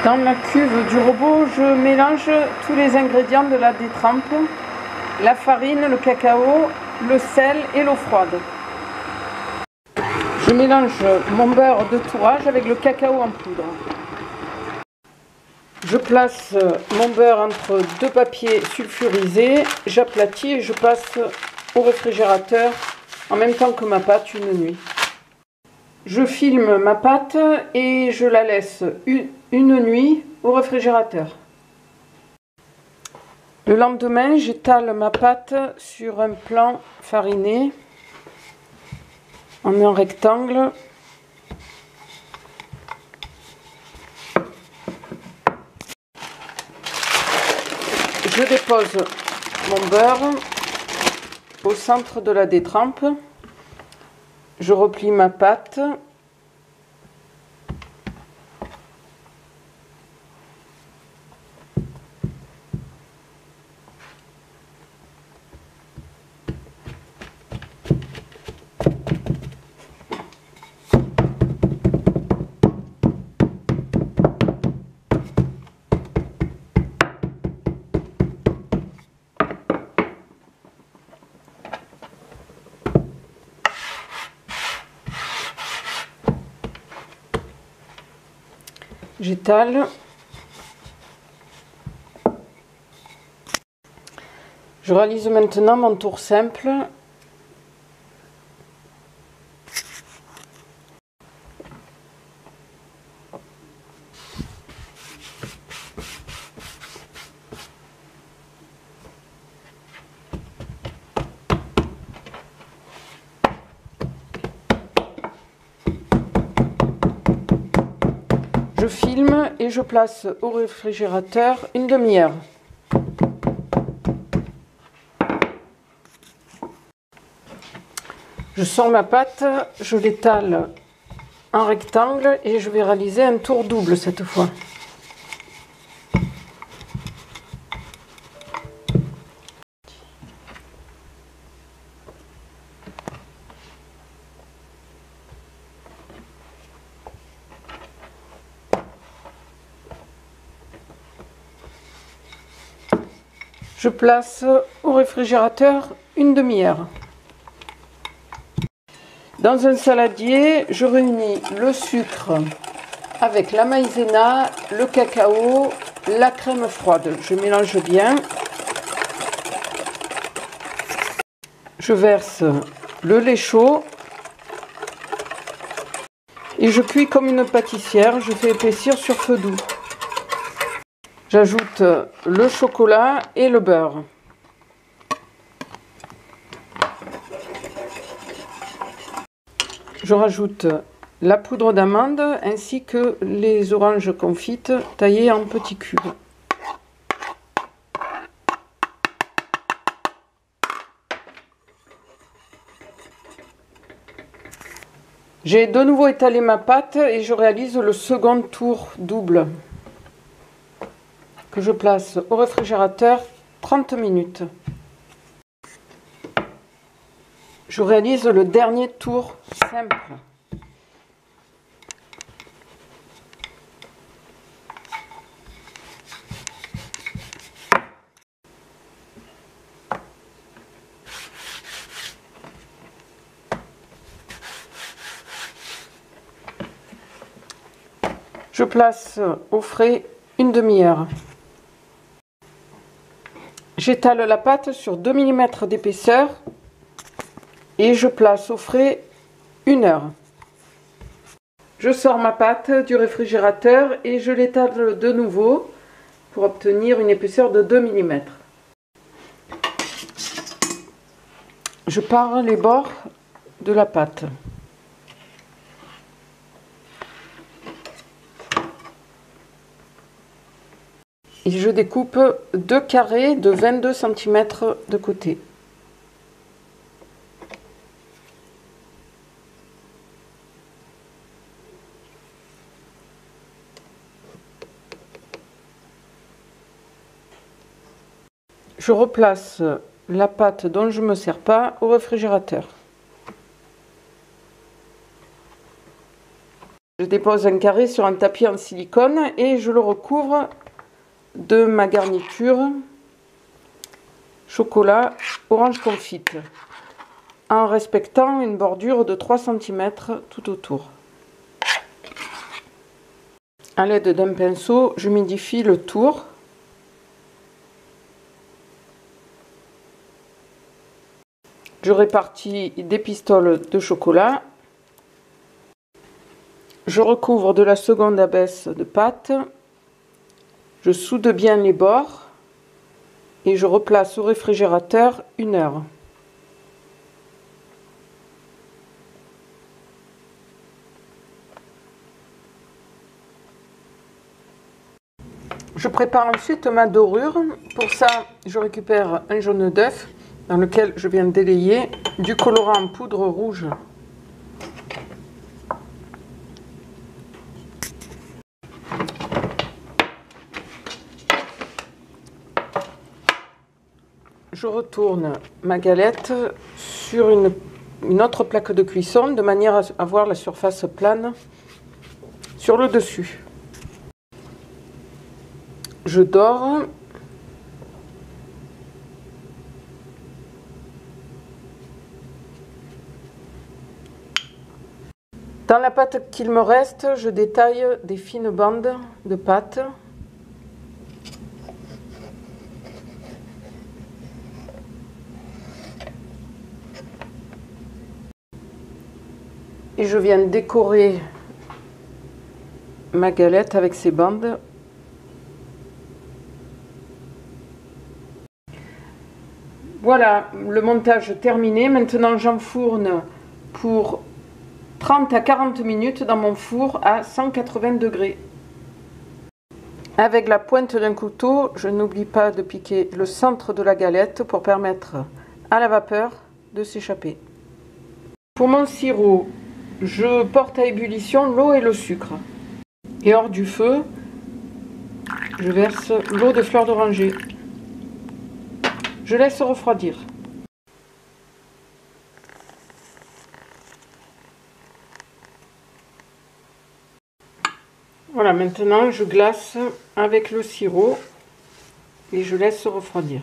Dans ma cuve du robot, je mélange tous les ingrédients de la détrempe, la farine, le cacao, le sel et l'eau froide. Je mélange mon beurre de tourage avec le cacao en poudre. Je place mon beurre entre deux papiers sulfurisés, j'aplatis et je passe au réfrigérateur en même temps que ma pâte une nuit. Je filme ma pâte et je la laisse une nuit au réfrigérateur. Le lendemain, j'étale ma pâte sur un plan fariné en un rectangle. Je dépose mon beurre au centre de la détrempe. Je replie ma pâte. J'étale. Je réalise maintenant mon tour simple. Je filme et je place au réfrigérateur une demi-heure. Je sors ma pâte, je l'étale en rectangle et je vais réaliser un tour double cette fois. Je place au réfrigérateur une demi-heure. Dans un saladier, je réunis le sucre avec la maïzena, le cacao, la crème froide. Je mélange bien. Je verse le lait chaud et je cuis comme une pâtissière. Je fais épaissir sur feu doux. J'ajoute le chocolat et le beurre. Je rajoute la poudre d'amande ainsi que les oranges confites taillées en petits cubes. J'ai de nouveau étalé ma pâte et je réalise le second tour double que je place au réfrigérateur 30 minutes. Je réalise le dernier tour simple. Je place au frais une demi-heure. J'étale la pâte sur 2 mm d'épaisseur et je place au frais 1 heure. Je sors ma pâte du réfrigérateur et je l'étale de nouveau pour obtenir une épaisseur de 2 mm. Je pare les bords de la pâte. Et je découpe 2 carrés de 22 cm de côté. Je replace la pâte dont je ne me sers pas au réfrigérateur. Je dépose un carré sur un tapis en silicone et je le recouvre de ma garniture chocolat orange confite en respectant une bordure de 3 cm tout autour. À l'aide d'un pinceau, je humidifie le tour. Je répartis des pistoles de chocolat. Je recouvre de la seconde abaisse de pâte. Je soude bien les bords et je replace au réfrigérateur 1 heure. Je prépare ensuite ma dorure. Pour ça, je récupère un jaune d'œuf dans lequel je viens d'élayer du colorant en poudre rouge. Je retourne ma galette sur une autre plaque de cuisson de manière à avoir la surface plane sur le dessus. Je dore. Dans la pâte qu'il me reste, je détaille des fines bandes de pâte. Et je viens décorer ma galette avec ces bandes. Voilà, le montage terminé. Maintenant, j'enfourne pour 30 à 40 minutes dans mon four à 180 degrés. Avec la pointe d'un couteau, je n'oublie pas de piquer le centre de la galette pour permettre à la vapeur de s'échapper. Pour mon sirop, je porte à ébullition l'eau et le sucre. Et hors du feu, je verse l'eau de fleur d'oranger. Je laisse refroidir. Voilà, maintenant je glace avec le sirop et je laisse refroidir.